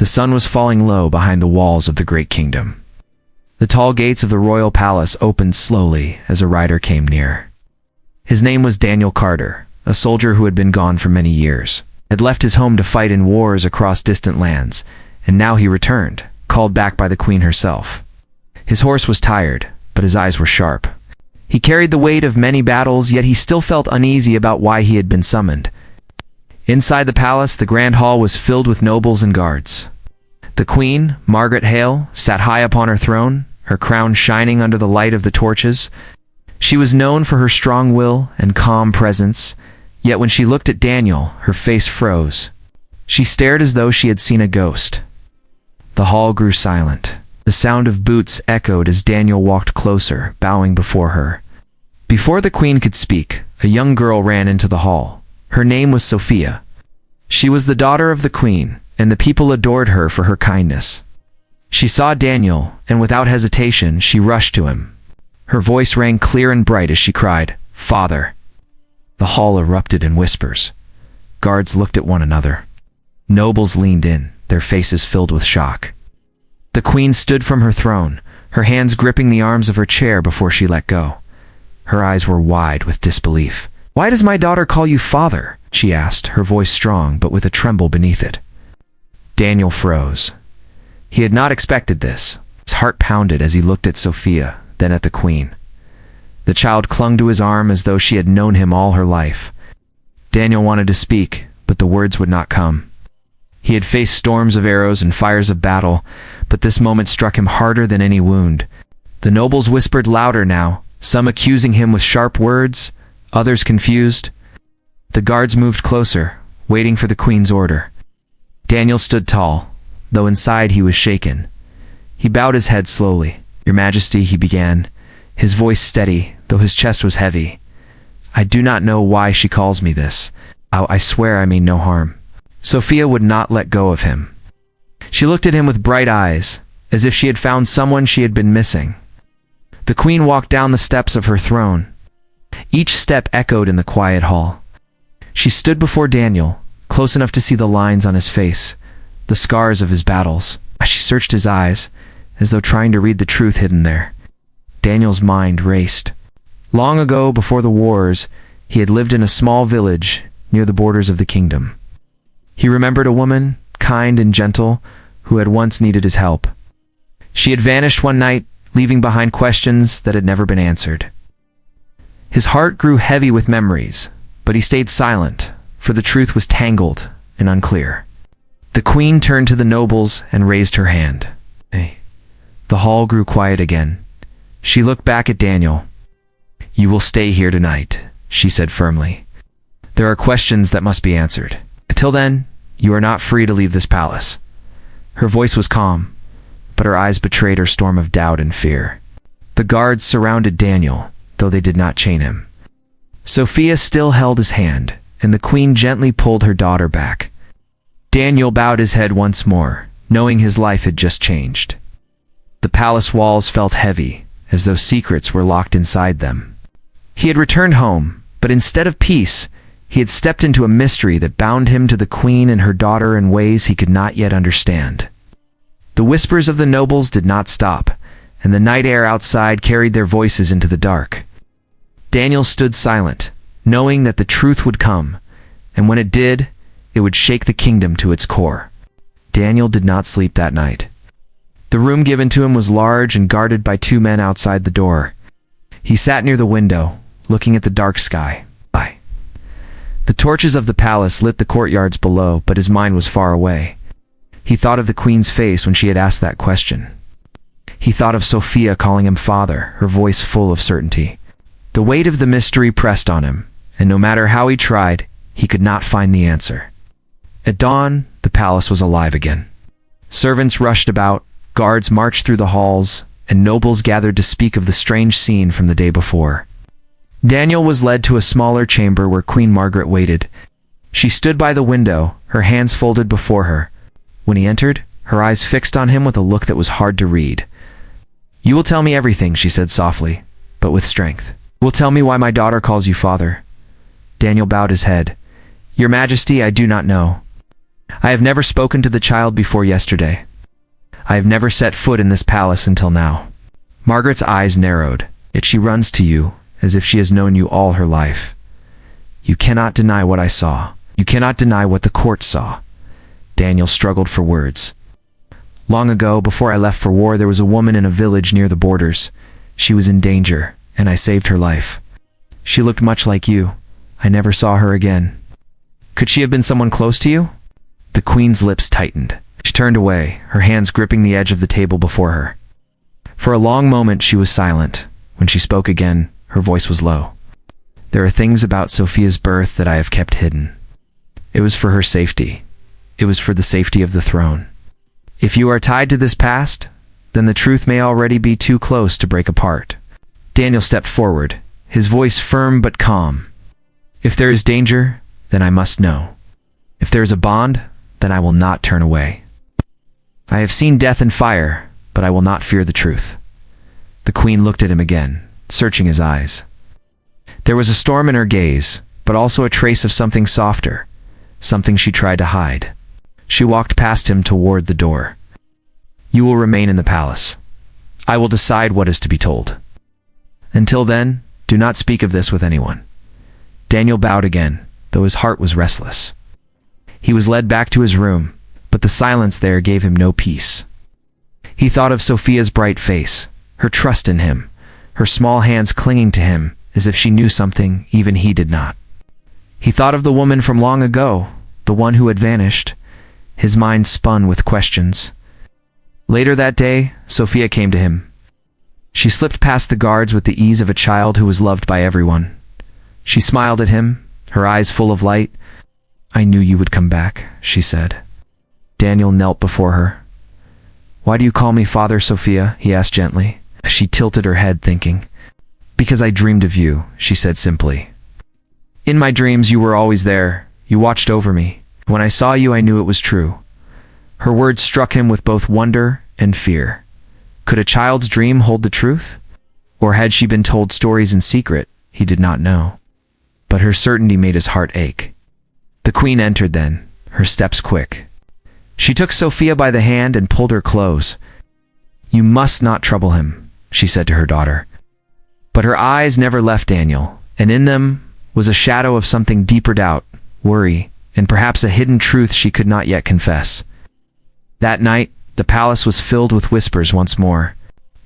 The sun was falling low behind the walls of the great kingdom. The tall gates of the royal palace opened slowly as a rider came near. His name was Daniel Carter, a soldier who had been gone for many years, had left his home to fight in wars across distant lands, and now he returned, called back by the queen herself. His horse was tired, but his eyes were sharp. He carried the weight of many battles, yet he still felt uneasy about why he had been summoned. Inside the palace, the grand hall was filled with nobles and guards. The queen, Margaret Hale, sat high upon her throne, her crown shining under the light of the torches. She was known for her strong will and calm presence, yet when she looked at Daniel, her face froze. She stared as though she had seen a ghost. The hall grew silent. The sound of boots echoed as Daniel walked closer, bowing before her. Before the queen could speak, a young girl ran into the hall. Her name was Sophia. She was the daughter of the queen, and the people adored her for her kindness. She saw Daniel, and without hesitation, she rushed to him. Her voice rang clear and bright as she cried, "Father!" The hall erupted in whispers. Guards looked at one another. Nobles leaned in, their faces filled with shock. The queen stood from her throne, her hands gripping the arms of her chair before she let go. Her eyes were wide with disbelief. "Why does my daughter call you father?" she asked, her voice strong but with a tremble beneath it. Daniel froze. He had not expected this. His heart pounded as he looked at Sophia, then at the queen. The child clung to his arm as though she had known him all her life. Daniel wanted to speak, but the words would not come. He had faced storms of arrows and fires of battle, but this moment struck him harder than any wound. The nobles whispered louder now, some accusing him with sharp words, others confused. The guards moved closer, waiting for the queen's order. Daniel stood tall, though inside he was shaken. He bowed his head slowly. "Your Majesty," he began, his voice steady, though his chest was heavy. "I do not know why she calls me this. I swear I mean no harm." Sophia would not let go of him. She looked at him with bright eyes, as if she had found someone she had been missing. The queen walked down the steps of her throne. Each step echoed in the quiet hall. She stood before Daniel, close enough to see the lines on his face, the scars of his battles. She searched his eyes, as though trying to read the truth hidden there. Daniel's mind raced. Long ago, before the wars, he had lived in a small village near the borders of the kingdom. He remembered a woman, kind and gentle, who had once needed his help. She had vanished one night, leaving behind questions that had never been answered. His heart grew heavy with memories, but he stayed silent, for the truth was tangled and unclear. The queen turned to the nobles and raised her hand. The hall grew quiet again. She looked back at Daniel. "You will stay here tonight," she said firmly. "There are questions that must be answered. Until then, you are not free to leave this palace." Her voice was calm, but her eyes betrayed her storm of doubt and fear. The guards surrounded Daniel, though they did not chain him. Sophia still held his hand, and the queen gently pulled her daughter back. Daniel bowed his head once more, knowing his life had just changed. The palace walls felt heavy, as though secrets were locked inside them. He had returned home, but instead of peace, he had stepped into a mystery that bound him to the queen and her daughter in ways he could not yet understand. The whispers of the nobles did not stop, and the night air outside carried their voices into the dark. Daniel stood silent, knowing that the truth would come, and when it did, it would shake the kingdom to its core. Daniel did not sleep that night. The room given to him was large and guarded by two men outside the door. He sat near the window, looking at the dark sky. The torches of the palace lit the courtyards below, but his mind was far away. He thought of the queen's face when she had asked that question. He thought of Sophia calling him father, her voice full of certainty. The weight of the mystery pressed on him, and no matter how he tried, he could not find the answer. At dawn, the palace was alive again. Servants rushed about, guards marched through the halls, and nobles gathered to speak of the strange scene from the day before. Daniel was led to a smaller chamber where Queen Margaret waited. She stood by the window, her hands folded before her. When he entered, her eyes fixed on him with a look that was hard to read. "You will tell me everything," she said softly, but with strength. "You will tell me why my daughter calls you father." Daniel bowed his head. "Your Majesty, I do not know." I have never spoken to the child before yesterday. I have never set foot in this palace until now." Margaret's eyes narrowed, yet she runs to you as if she has known you all her life. "You cannot deny what I saw. You cannot deny what the court saw." Daniel struggled for words. "Long ago, before I left for war, there was a woman in a village near the borders. She was in danger, and I saved her life. She looked much like you. I never saw her again." "Could she have been someone close to you?" The queen's lips tightened. She turned away, her hands gripping the edge of the table before her. For a long moment she was silent. When she spoke again, her voice was low. "There are things about Sophia's birth that I have kept hidden. It was for her safety. It was for the safety of the throne. If you are tied to this past, then the truth may already be too close to break apart." Daniel stepped forward, his voice firm but calm. "If there is danger, then I must know. If there is a bond, then I will not turn away. I have seen death and fire, but I will not fear the truth." The queen looked at him again, searching his eyes. There was a storm in her gaze, but also a trace of something softer, something she tried to hide. She walked past him toward the door. "You will remain in the palace. I will decide what is to be told. Until then, do not speak of this with anyone." Daniel bowed again, though his heart was restless. He was led back to his room, but the silence there gave him no peace. He thought of Sophia's bright face, her trust in him, her small hands clinging to him as if she knew something even he did not. He thought of the woman from long ago, the one who had vanished. His mind spun with questions. Later that day, Sophia came to him. She slipped past the guards with the ease of a child who was loved by everyone. She smiled at him, her eyes full of light. "I knew you would come back," she said. Daniel knelt before her. "Why do you call me Father, Sophia?" he asked gently. She tilted her head, thinking. "Because I dreamed of you," she said simply. "In my dreams you were always there. You watched over me. When I saw you, I knew it was true." Her words struck him with both wonder and fear. Could a child's dream hold the truth? Or had she been told stories in secret? He did not know. But her certainty made his heart ache. The queen entered then, her steps quick. She took Sophia by the hand and pulled her close. "You must not trouble him," she said to her daughter. But her eyes never left Daniel, and in them was a shadow of something deeper: doubt, worry, and perhaps a hidden truth she could not yet confess. That night, the palace was filled with whispers once more.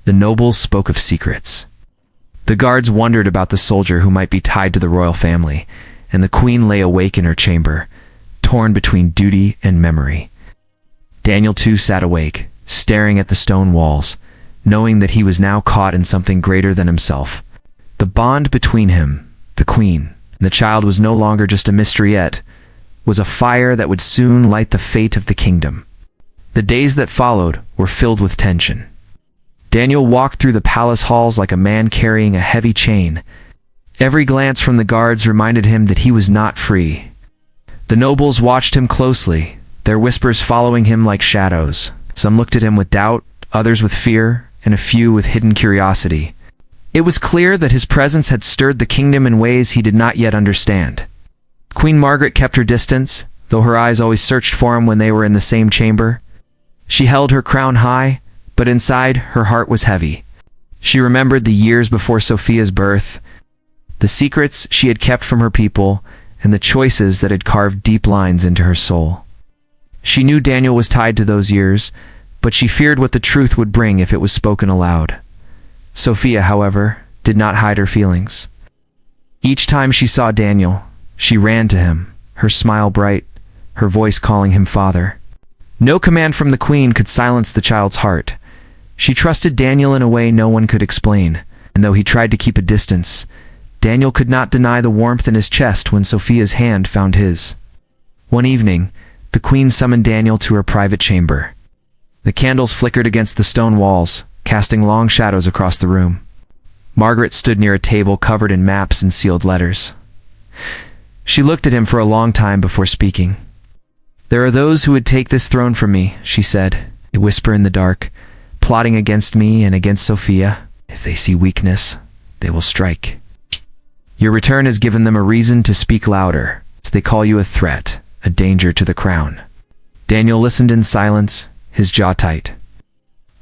The nobles spoke of secrets. The guards wondered about the soldier who might be tied to the royal family, and the queen lay awake in her chamber, torn between duty and memory. Daniel too sat awake, staring at the stone walls, knowing that he was now caught in something greater than himself. The bond between him, the queen, and the child was no longer just a mystery yet, was a fire that would soon light the fate of the kingdom. The days that followed were filled with tension. Daniel walked through the palace halls like a man carrying a heavy chain. Every glance from the guards reminded him that he was not free. The nobles watched him closely, their whispers following him like shadows. Some looked at him with doubt, others with fear, and a few with hidden curiosity. It was clear that his presence had stirred the kingdom in ways he did not yet understand. Queen Margaret kept her distance, though her eyes always searched for him when they were in the same chamber. She held her crown high, but inside her heart was heavy. She remembered the years before Sophia's birth, the secrets she had kept from her people, and the choices that had carved deep lines into her soul. She knew Daniel was tied to those years, but she feared what the truth would bring if it was spoken aloud. Sophia, however, did not hide her feelings. Each time she saw Daniel, she ran to him, her smile bright, her voice calling him father. No command from the queen could silence the child's heart. She trusted Daniel in a way no one could explain, and though he tried to keep a distance, Daniel could not deny the warmth in his chest when Sophia's hand found his. One evening, the queen summoned Daniel to her private chamber. The candles flickered against the stone walls, casting long shadows across the room. Margaret stood near a table covered in maps and sealed letters. She looked at him for a long time before speaking. "There are those who would take this throne from me," she said, a whisper in the dark, "plotting against me and against Sophia. If they see weakness, they will strike. Your return has given them a reason to speak louder, as they call you a threat, a danger to the crown. Daniel listened in silence, his jaw tight.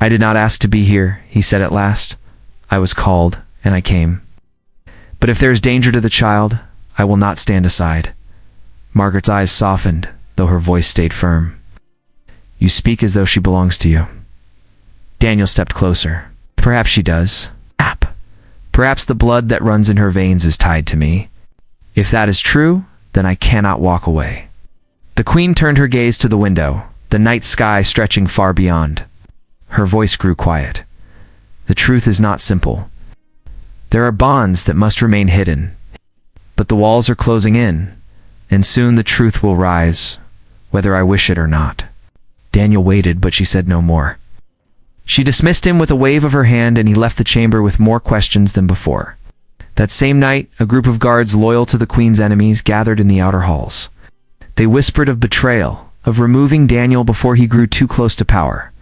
"I did not ask to be here," he said at last. "I was called, and I came. But if there is danger to the child, I will not stand aside." Margaret's eyes softened, though her voice stayed firm. "You speak as though she belongs to you." Daniel stepped closer. "Perhaps she does. Perhaps the blood that runs in her veins is tied to me. If that is true, then I cannot walk away." The queen turned her gaze to the window, the night sky stretching far beyond. Her voice grew quiet. "The truth is not simple. There are bonds that must remain hidden. But the walls are closing in, and soon the truth will rise, whether I wish it or not." Daniel waited, but she said no more. She dismissed him with a wave of her hand, and he left the chamber with more questions than before. That same night, a group of guards loyal to the queen's enemies gathered in the outer halls. They whispered of betrayal, of removing Daniel before he grew too close to power.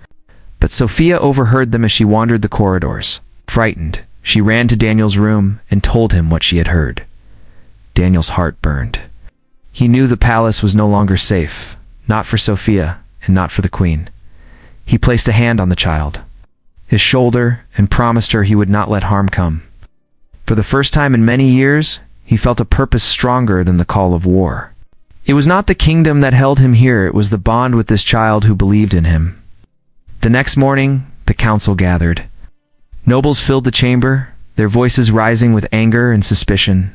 But Sophia overheard them as she wandered the corridors. Frightened, she ran to Daniel's room and told him what she had heard. Daniel's heart burned. He knew the palace was no longer safe, not for Sophia and not for the queen. He placed a hand on the child, his shoulder, and promised her he would not let harm come. For the first time in many years, he felt a purpose stronger than the call of war. It was not the kingdom that held him here, it was the bond with this child who believed in him. The next morning, the council gathered. Nobles filled the chamber, their voices rising with anger and suspicion.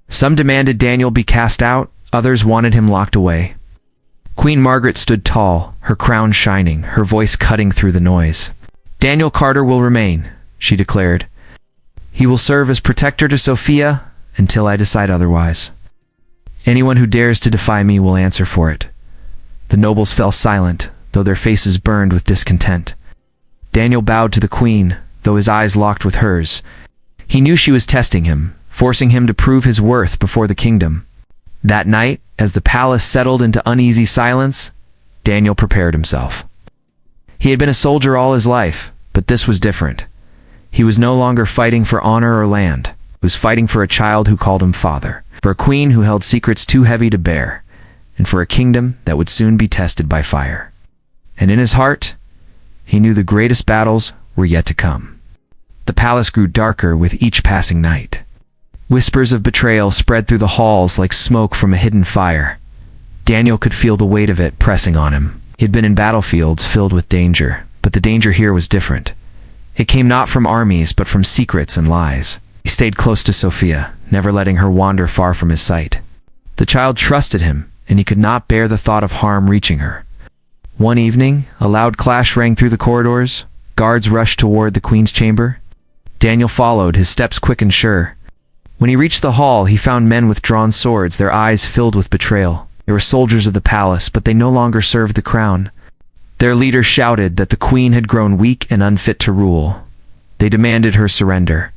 Some demanded Daniel be cast out, others wanted him locked away. Queen Margaret stood tall, her crown shining, her voice cutting through the noise. "Daniel Carter will remain," she declared. "He will serve as protector to Sophia until I decide otherwise. Anyone who dares to defy me will answer for it." The nobles fell silent, though their faces burned with discontent. Daniel bowed to the queen, though his eyes locked with hers. He knew she was testing him, forcing him to prove his worth before the kingdom. That night, as the palace settled into uneasy silence, Daniel prepared himself. He had been a soldier all his life, but this was different. He was no longer fighting for honor or land. He was fighting for a child who called him father, for a queen who held secrets too heavy to bear, and for a kingdom that would soon be tested by fire. And in his heart, he knew the greatest battles were yet to come. The palace grew darker with each passing night. Whispers of betrayal spread through the halls like smoke from a hidden fire. Daniel could feel the weight of it pressing on him. He had been in battlefields filled with danger, but the danger here was different. It came not from armies, but from secrets and lies. He stayed close to Sophia, never letting her wander far from his sight. The child trusted him, and he could not bear the thought of harm reaching her. One evening, a loud clash rang through the corridors. Guards rushed toward the queen's chamber. Daniel followed, his steps quick and sure. When he reached the hall, he found men with drawn swords, their eyes filled with betrayal. They were soldiers of the palace, but they no longer served the crown. Their leader shouted that the queen had grown weak and unfit to rule. They demanded her surrender.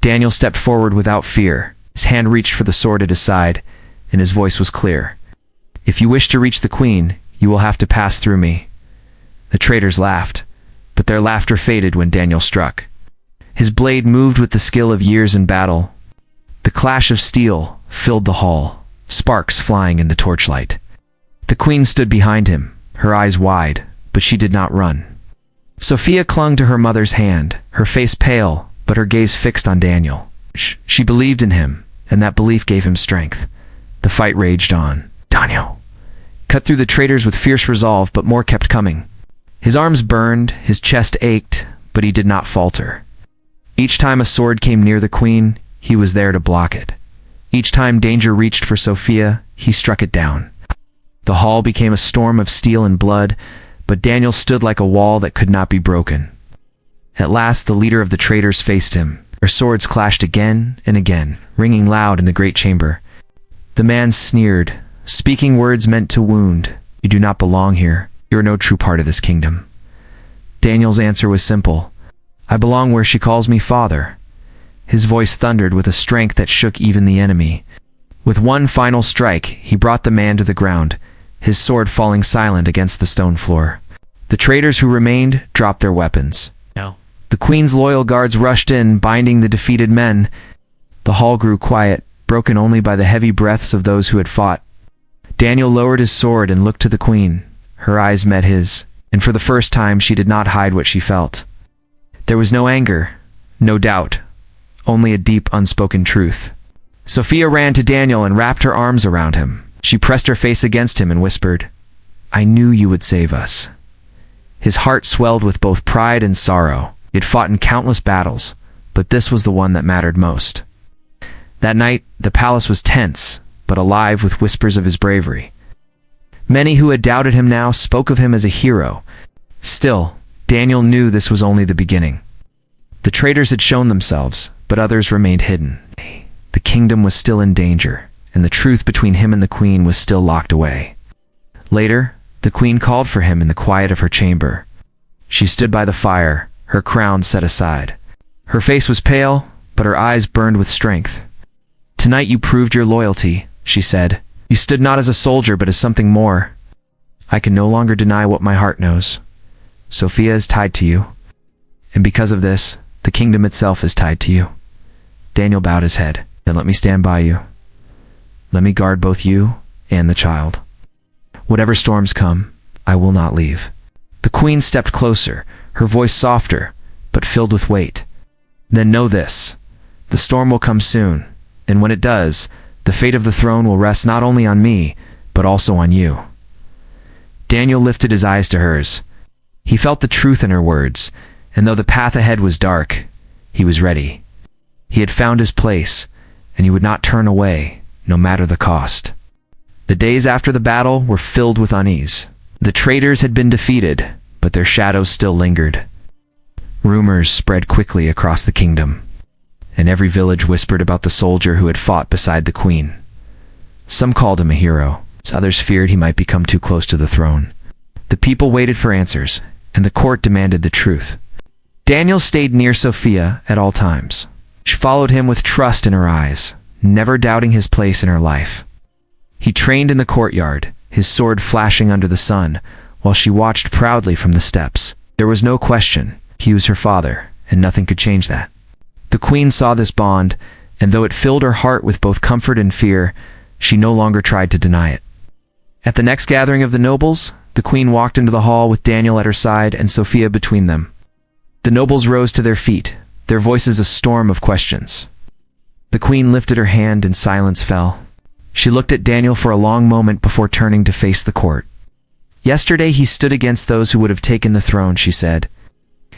Daniel stepped forward without fear. His hand reached for the sword at his side, and his voice was clear. "If you wish to reach the queen, you will have to pass through me." The traitors laughed, but their laughter faded when Daniel struck. His blade moved with the skill of years in battle. The clash of steel filled the hall, sparks flying in the torchlight. The queen stood behind him, her eyes wide, but she did not run. Sophia clung to her mother's hand, her face pale, but her gaze fixed on Daniel. She believed in him, and that belief gave him strength. The fight raged on. Daniel cut through the traitors with fierce resolve, but more kept coming. His arms burned, his chest ached, but he did not falter. Each time a sword came near the queen, he was there to block it. Each time danger reached for Sophia, he struck it down. The hall became a storm of steel and blood, but Daniel stood like a wall that could not be broken. At last, the leader of the traitors faced him. Their swords clashed again and again, ringing loud in the great chamber. The man sneered, speaking words meant to wound. "You do not belong here. You are no true part of this kingdom." Daniel's answer was simple. "I belong where she calls me father." His voice thundered with a strength that shook even the enemy. With one final strike, he brought the man to the ground, his sword falling silent against the stone floor. The traitors who remained dropped their weapons. No. The queen's loyal guards rushed in, binding the defeated men. The hall grew quiet, broken only by the heavy breaths of those who had fought. Daniel lowered his sword and looked to the queen. Her eyes met his, and for the first time she did not hide what she felt. There was no anger, no doubt, only a deep, unspoken truth. Sophia ran to Daniel and wrapped her arms around him. She pressed her face against him and whispered, "I knew you would save us." His heart swelled with both pride and sorrow. He had fought in countless battles, but this was the one that mattered most. That night, the palace was tense, but alive with whispers of his bravery. Many who had doubted him now spoke of him as a hero. Still, Daniel knew this was only the beginning. The traitors had shown themselves, but others remained hidden. The kingdom was still in danger, and the truth between him and the queen was still locked away. Later, the queen called for him in the quiet of her chamber. She stood by the fire, her crown set aside. Her face was pale, but her eyes burned with strength. "Tonight you proved your loyalty," she said. "You stood not as a soldier, but as something more. I can no longer deny what my heart knows. Sophia is tied to you, and because of this, the kingdom itself is tied to you." Daniel bowed his head. "Then let me stand by you. Let me guard both you and the child. Whatever storms come, I will not leave." The queen stepped closer, her voice softer, but filled with weight. "Then know this. The storm will come soon, and when it does, the fate of the throne will rest not only on me, but also on you." Daniel lifted his eyes to hers. He felt the truth in her words, and though the path ahead was dark, he was ready. He had found his place, and he would not turn away, no matter the cost. The days after the battle were filled with unease. The traitors had been defeated, but their shadows still lingered. Rumors spread quickly across the kingdom, and every village whispered about the soldier who had fought beside the queen. Some called him a hero, others feared he might become too close to the throne. The people waited for answers, and the court demanded the truth. Daniel stayed near Sophia at all times. She followed him with trust in her eyes, never doubting his place in her life. He trained in the courtyard, his sword flashing under the sun, while she watched proudly from the steps. There was no question, he was her father, and nothing could change that. The queen saw this bond, and though it filled her heart with both comfort and fear, she no longer tried to deny it. At the next gathering of the nobles, the queen walked into the hall with Daniel at her side and Sophia between them. The nobles rose to their feet, their voices a storm of questions. The queen lifted her hand and silence fell. She looked at Daniel for a long moment before turning to face the court. "Yesterday he stood against those who would have taken the throne," she said.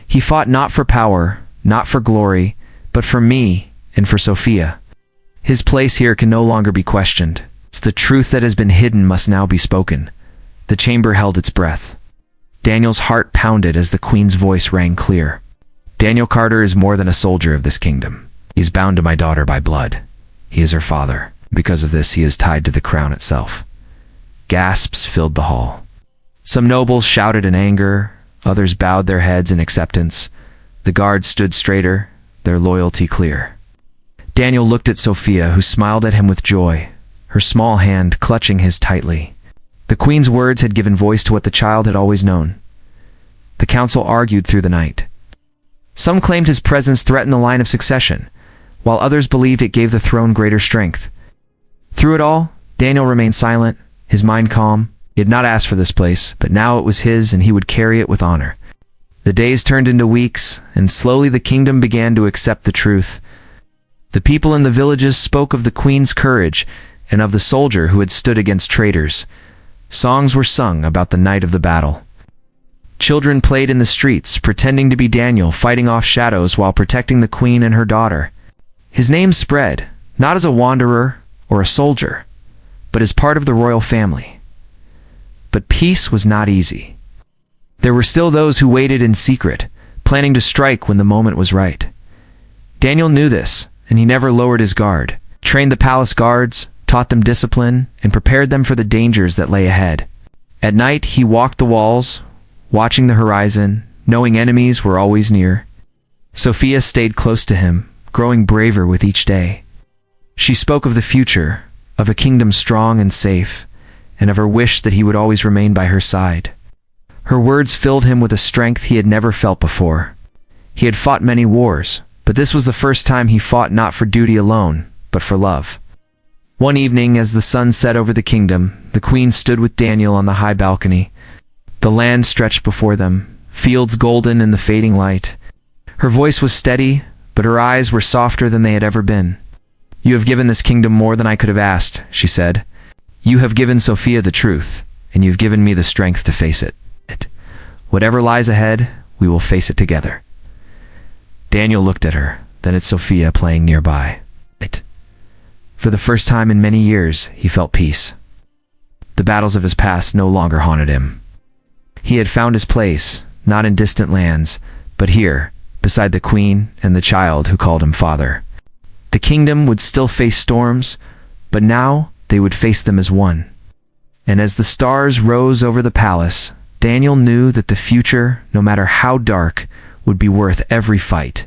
"He fought not for power, not for glory, but for me and for Sophia. His place here can no longer be questioned. The truth that has been hidden must now be spoken." The chamber held its breath. Daniel's heart pounded as the queen's voice rang clear. "Daniel Carter is more than a soldier of this kingdom. He is bound to my daughter by blood. He is her father. Because of this, he is tied to the crown itself." Gasps filled the hall. Some nobles shouted in anger, others bowed their heads in acceptance. The guards stood straighter, their loyalty clear. Daniel looked at Sophia, who smiled at him with joy, her small hand clutching his tightly. The queen's words had given voice to what the child had always known. The council argued through the night. Some claimed his presence threatened the line of succession, while others believed it gave the throne greater strength. Through it all, Daniel remained silent, his mind calm. He had not asked for this place, but now it was his and he would carry it with honor. The days turned into weeks, and slowly the kingdom began to accept the truth. The people in the villages spoke of the queen's courage and of the soldier who had stood against traitors. Songs were sung about the night of the battle. Children played in the streets, pretending to be Daniel fighting off shadows while protecting the queen and her daughter. His name spread, not as a wanderer or a soldier, but as part of the royal family. But peace was not easy. There were still those who waited in secret, planning to strike when the moment was right. Daniel knew this, and he never lowered his guard, trained the palace guards, taught them discipline, and prepared them for the dangers that lay ahead. At night, he walked the walls, watching the horizon, knowing enemies were always near. Sophia stayed close to him, growing braver with each day. She spoke of the future, of a kingdom strong and safe, and of her wish that he would always remain by her side. Her words filled him with a strength he had never felt before. He had fought many wars, but this was the first time he fought not for duty alone, but for love. One evening, as the sun set over the kingdom, the queen stood with Daniel on the high balcony. The land stretched before them, fields golden in the fading light. Her voice was steady, but her eyes were softer than they had ever been. "You have given this kingdom more than I could have asked," she said. "You have given Sophia the truth, and you've given me the strength to face it. Whatever lies ahead, we will face it together." Daniel looked at her, then at Sophia playing nearby. For the first time in many years, he felt peace. The battles of his past no longer haunted him. He had found his place, not in distant lands, but here, beside the queen and the child who called him father. The kingdom would still face storms, but now they would face them as one. And as the stars rose over the palace, Daniel knew that the future, no matter how dark, would be worth every fight,